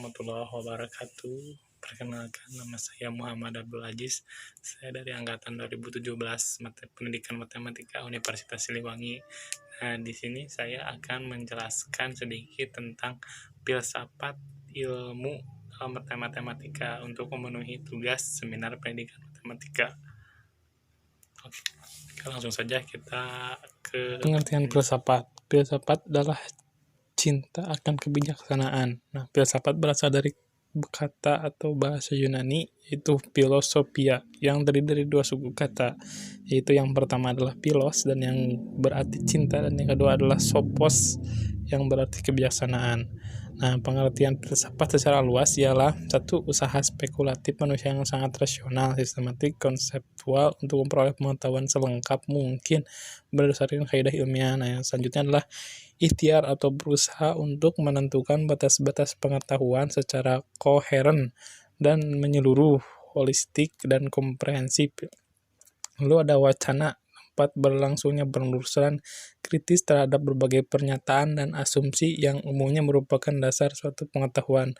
warahmatullahi wabarakatuh. Perkenalkan, nama saya Muhammad Abdul Aziz. Saya dari angkatan 2017 Pendidikan Matematika Universitas Siliwangi. Nah, di sini saya akan menjelaskan sedikit tentang filsafat ilmu matematika untuk memenuhi tugas seminar pendidikan matematika. Oke, langsung saja kita ke pengertian filsafat. Filsafat adalah cinta akan kebijaksanaan. Nah, filsafat berasal dari kata atau bahasa Yunani, yaitu filosofia, yang terdiri dari dua suku kata, yaitu yang pertama adalah philos, dan yang berarti cinta, dan yang kedua adalah sophos, yang berarti kebijaksanaan. Nah, pengertian filsafat secara luas ialah satu, usaha spekulatif manusia yang sangat rasional, sistematik, konseptual untuk memperoleh pengetahuan selengkap mungkin berdasarkan kaidah ilmiah. Nah, yang selanjutnya adalah ikhtiar atau berusaha untuk menentukan batas-batas pengetahuan secara koheren dan menyeluruh, holistik, dan komprehensif. Lalu ada wacana, tempat berlangsungnya penelusuran kritis terhadap berbagai pernyataan dan asumsi yang umumnya merupakan dasar suatu pengetahuan.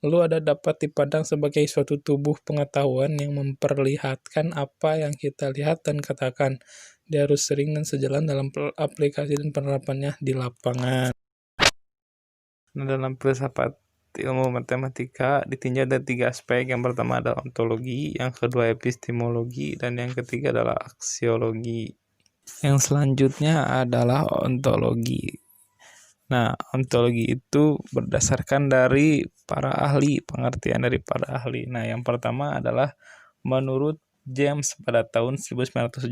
Lalu ada dapat dipandang sebagai suatu tubuh pengetahuan yang memperlihatkan apa yang kita lihat dan katakan. Dia harus sering dan sejalan dalam aplikasi dan penerapannya di lapangan. Nah, dalam filsafat ilmu matematika ditinjau dari tiga aspek. Yang pertama adalah ontologi, yang kedua epistemologi, dan yang ketiga adalah aksiologi. Yang selanjutnya adalah ontologi. Nah, ontologi itu berdasarkan dari para ahli, pengertian dari para ahli. Nah, yang pertama adalah menurut James pada tahun 1976,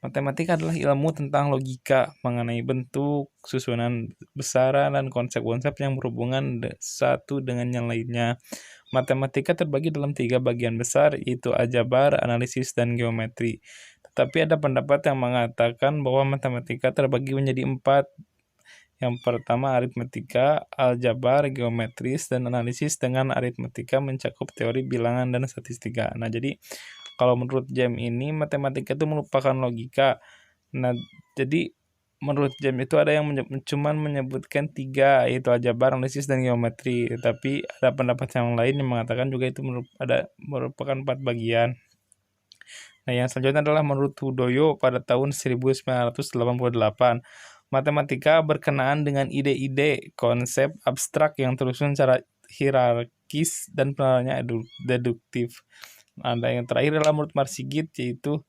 matematika adalah ilmu tentang logika mengenai bentuk, susunan, besaran, dan konsep-konsep yang berhubungan satu dengan yang lainnya. Matematika terbagi dalam 3 bagian besar, yaitu aljabar, analisis, dan geometri. Tetapi ada pendapat yang mengatakan bahwa matematika terbagi menjadi 4. Yang pertama aritmetika, aljabar, geometris, dan analisis. Dengan aritmetika mencakup teori bilangan dan statistika. Nah, jadi kalau menurut James ini matematika itu merupakan logika. Nah, jadi menurut James itu ada yang cuman menyebutkan 3, yaitu aljabar, analisis, dan geometri. Tapi ada pendapat yang lain yang mengatakan juga itu merupakan 4 bagian. Nah, yang selanjutnya adalah menurut Hudoyo pada tahun 1988. Matematika berkenaan dengan ide-ide, konsep abstrak yang tersusun secara hierarkis dan penerapannya deduktif. Ada yang terakhir adalah menurut Marsigit, yaitu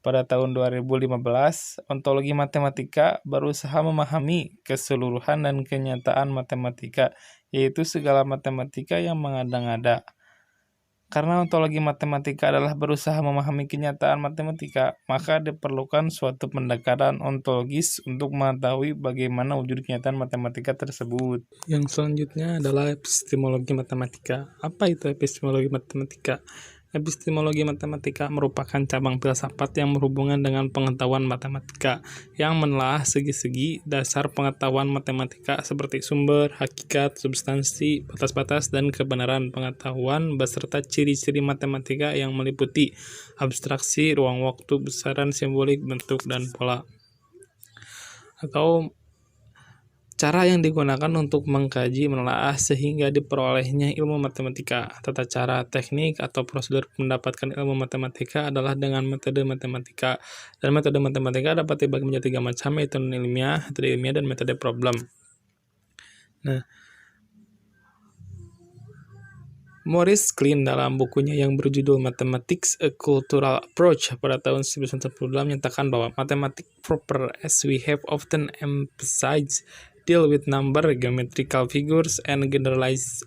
pada tahun 2015, ontologi matematika berusaha memahami keseluruhan dan kenyataan matematika, yaitu segala matematika yang mengada-ngada. Karena ontologi matematika adalah berusaha memahami kenyataan matematika, maka diperlukan suatu pendekatan ontologis untuk mengetahui bagaimana wujud kenyataan matematika tersebut. Yang selanjutnya adalah epistemologi matematika. Apa itu epistemologi matematika? Epistemologi matematika merupakan cabang filsafat yang berhubungan dengan pengetahuan matematika, yang menelaah segi-segi dasar pengetahuan matematika seperti sumber, hakikat, substansi, batas-batas, dan kebenaran pengetahuan beserta ciri-ciri matematika yang meliputi abstraksi, ruang waktu, besaran, simbolik, bentuk, dan pola. Atau cara yang digunakan untuk mengkaji, menelaah sehingga diperolehnya ilmu matematika. Tata cara, teknik, atau prosedur mendapatkan ilmu matematika adalah dengan metode matematika. Dan metode matematika dapat dibagi menjadi 3 macam, yaitu non-ilmiah, metode ilmiah, dan metode problem. Nah, Maurice Klein dalam bukunya yang berjudul Mathematics: A Cultural Approach pada tahun 1992 menyatakan bahwa mathematics proper, as we have often emphasized, deal with number, geometrical figures, and generalized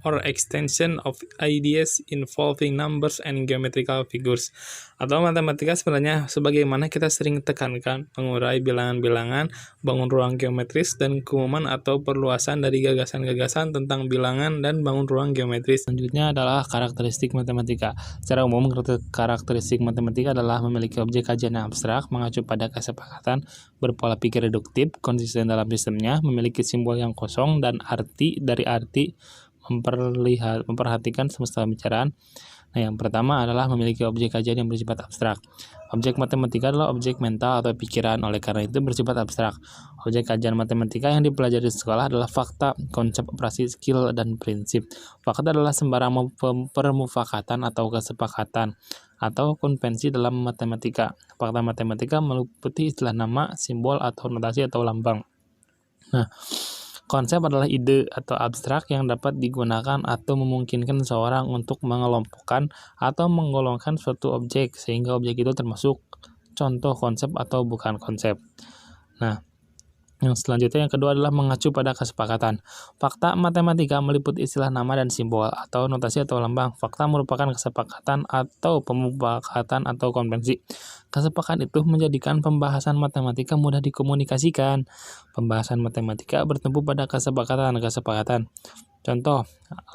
or extension of ideas involving numbers and geometrical figures. Atau matematika sebenarnya sebagaimana kita sering tekankan, mengurai bilangan-bilangan, bangun ruang geometris, dan keumuman atau perluasan dari gagasan-gagasan tentang bilangan dan bangun ruang geometris. Selanjutnya adalah karakteristik matematika. Secara umum, karakteristik matematika adalah memiliki objek kajian yang abstrak, mengacu pada kesepakatan, berpola pikir reduktif, konsisten dalam sistemnya, memiliki simbol yang kosong, dan arti memperhatikan semesta pembicaraan. Nah, yang pertama adalah memiliki objek kajian yang bersifat abstrak. Objek matematika adalah objek mental atau pikiran, oleh karena itu bersifat abstrak. Objek kajian matematika yang dipelajari di sekolah adalah fakta, konsep operasi, skill, dan prinsip. Fakta adalah sembarang permufakatan atau kesepakatan atau konvensi dalam matematika. Fakta matematika meliputi istilah nama, simbol, atau notasi atau lambang. Nah, konsep adalah ide atau abstrak yang dapat digunakan atau memungkinkan seseorang untuk mengelompokkan atau menggolongkan suatu objek, sehingga objek itu termasuk contoh konsep atau bukan konsep. Nah, yang selanjutnya yang kedua adalah mengacu pada kesepakatan. Fakta matematika meliputi istilah nama dan simbol atau notasi atau lambang. Fakta merupakan kesepakatan atau pemufakatan atau konvensi. Kesepakatan itu menjadikan pembahasan matematika mudah dikomunikasikan. Pembahasan matematika bertumpu pada kesepakatan. Contoh,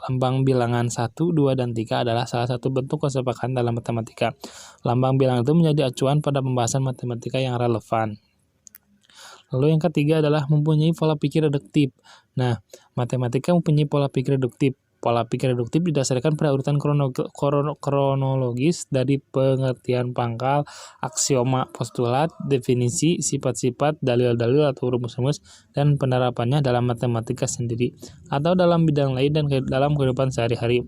lambang bilangan 1, 2, dan 3 adalah salah satu bentuk kesepakatan dalam matematika. Lambang bilangan itu menjadi acuan pada pembahasan matematika yang relevan. Lalu yang ketiga adalah mempunyai pola pikir reduktif. Nah, matematika mempunyai pola pikir reduktif. Pola pikir reduktif didasarkan pada urutan kronologis dari pengertian pangkal, aksioma, postulat, definisi, sifat-sifat, dalil-dalil atau rumus-rumus, dan penerapannya dalam matematika sendiri, atau dalam bidang lain dan dalam kehidupan sehari-hari.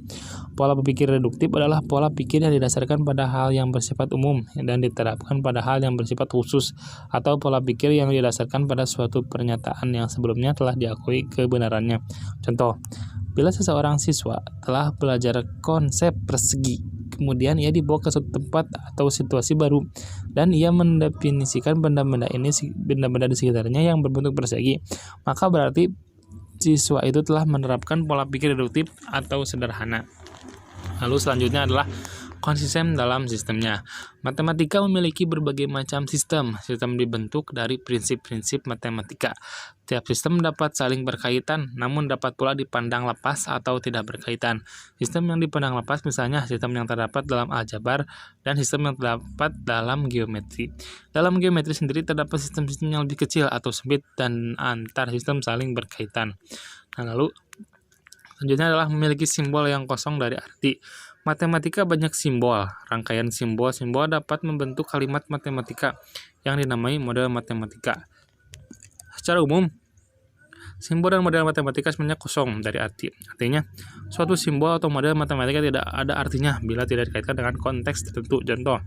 Pola pikir reduktif adalah pola pikir yang didasarkan pada hal yang bersifat umum dan diterapkan pada hal yang bersifat khusus, atau pola pikir yang didasarkan pada suatu pernyataan yang sebelumnya telah diakui kebenarannya. Contoh, bila seseorang siswa telah belajar konsep persegi, kemudian ia dibawa ke suatu tempat atau situasi baru, dan ia mendefinisikan benda-benda di sekitarnya yang berbentuk persegi, maka berarti siswa itu telah menerapkan pola pikir reduktif atau sederhana. Lalu selanjutnya adalah konsisten dalam sistemnya. Matematika memiliki berbagai macam sistem. Sistem dibentuk dari prinsip-prinsip matematika. Tiap sistem dapat saling berkaitan, namun dapat pula dipandang lepas atau tidak berkaitan. Sistem yang dipandang lepas misalnya sistem yang terdapat dalam aljabar dan sistem yang terdapat dalam geometri. Dalam geometri sendiri terdapat sistem-sistem yang lebih kecil atau sempit dan antar sistem saling berkaitan. Nah, lalu selanjutnya adalah memiliki simbol yang kosong dari arti. Matematika banyak simbol. Rangkaian simbol-simbol dapat membentuk kalimat matematika yang dinamai model matematika. Secara umum, simbol dan model matematika sebenarnya kosong dari arti. Artinya, suatu simbol atau model matematika tidak ada artinya bila tidak dikaitkan dengan konteks tertentu. Contoh,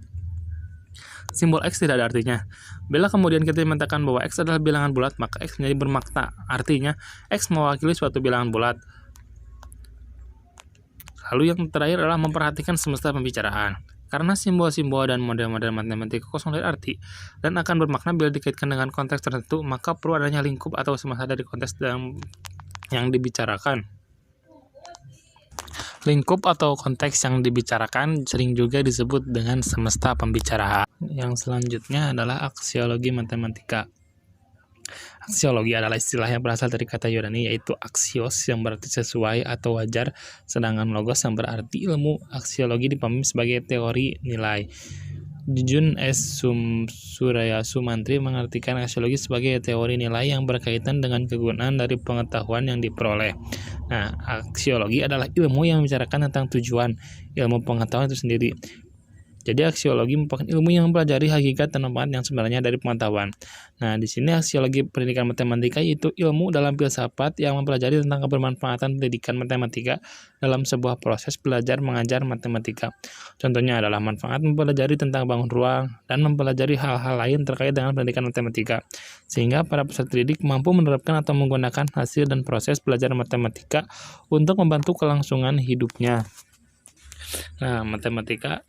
simbol X tidak ada artinya. Bila kemudian kita mengatakan bahwa X adalah bilangan bulat, maka X menjadi bermakna. Artinya, X mewakili suatu bilangan bulat. Lalu yang terakhir adalah memperhatikan semesta pembicaraan. Karena simbol-simbol dan model-model matematika kosong dari arti dan akan bermakna bila dikaitkan dengan konteks tertentu, maka perlu adanya lingkup atau semesta dari konteks yang dibicarakan. Lingkup atau konteks yang dibicarakan sering juga disebut dengan semesta pembicaraan. Yang selanjutnya adalah aksiologi matematika. Aksiologi adalah istilah yang berasal dari kata Yunani yaitu aksios yang berarti sesuai atau wajar, sedangkan logos yang berarti ilmu. Aksiologi dipahami sebagai teori nilai. Jun S. Suraya Sumantri mengartikan aksiologi sebagai teori nilai yang berkaitan dengan kegunaan dari pengetahuan yang diperoleh. Nah, aksiologi adalah ilmu yang membicarakan tentang tujuan ilmu pengetahuan itu sendiri. Jadi aksiologi merupakan ilmu yang mempelajari hakikat dan manfaat yang sebenarnya dari pengetahuan. Nah, di sini aksiologi pendidikan matematika yaitu ilmu dalam filsafat yang mempelajari tentang kebermanfaatan pendidikan matematika dalam sebuah proses belajar mengajar matematika. Contohnya adalah manfaat mempelajari tentang bangun ruang dan mempelajari hal-hal lain terkait dengan pendidikan matematika, sehingga para peserta didik mampu menerapkan atau menggunakan hasil dan proses belajar matematika untuk membantu kelangsungan hidupnya. Nah, matematika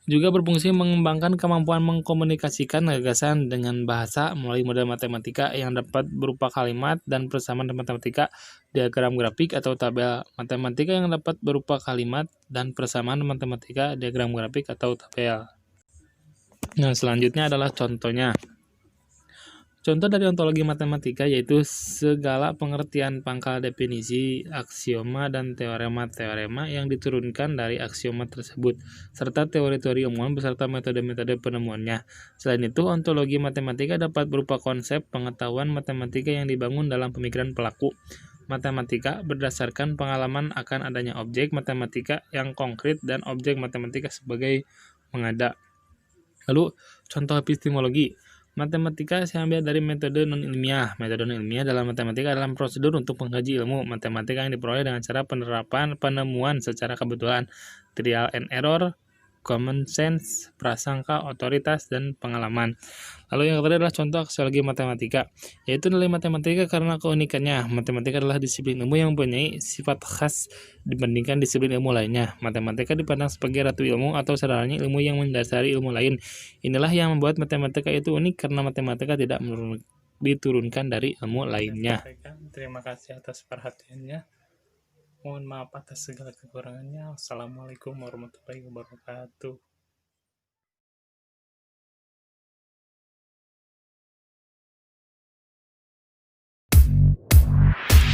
juga berfungsi mengembangkan kemampuan mengkomunikasikan gagasan dengan bahasa melalui model matematika yang dapat berupa kalimat dan persamaan matematika, diagram grafik atau tabel. Matematika yang dapat berupa kalimat dan persamaan matematika, diagram grafik atau tabel. Nah, selanjutnya adalah contohnya. Contoh dari ontologi matematika yaitu segala pengertian pangkal definisi, aksioma, dan teorema-teorema yang diturunkan dari aksioma tersebut, serta teori-teori umum beserta metode-metode penemuannya. Selain itu, ontologi matematika dapat berupa konsep pengetahuan matematika yang dibangun dalam pemikiran pelaku matematika berdasarkan pengalaman akan adanya objek matematika yang konkret dan objek matematika sebagai pengada. Lalu, contoh epistemologi. Matematika saya ambil dari metode non-ilmiah. Metode non-ilmiah dalam matematika adalah prosedur untuk mengkaji ilmu matematika yang diperoleh dengan cara penemuan secara kebetulan, trial and error, common sense, prasangka, otoritas, dan pengalaman. Lalu yang ketiga adalah contoh aksiologi matematika, yaitu nilai matematika karena keunikannya. Matematika adalah disiplin ilmu yang mempunyai sifat khas dibandingkan disiplin ilmu lainnya. Matematika dipandang sebagai ratu ilmu atau sederhananya ilmu yang mendasari ilmu lain. Inilah yang membuat matematika itu unik karena matematika tidak diturunkan dari ilmu lainnya. Terima kasih atas perhatiannya. Mohon maaf atas segala kekurangannya. Wassalamualaikum warahmatullahi wabarakatuh.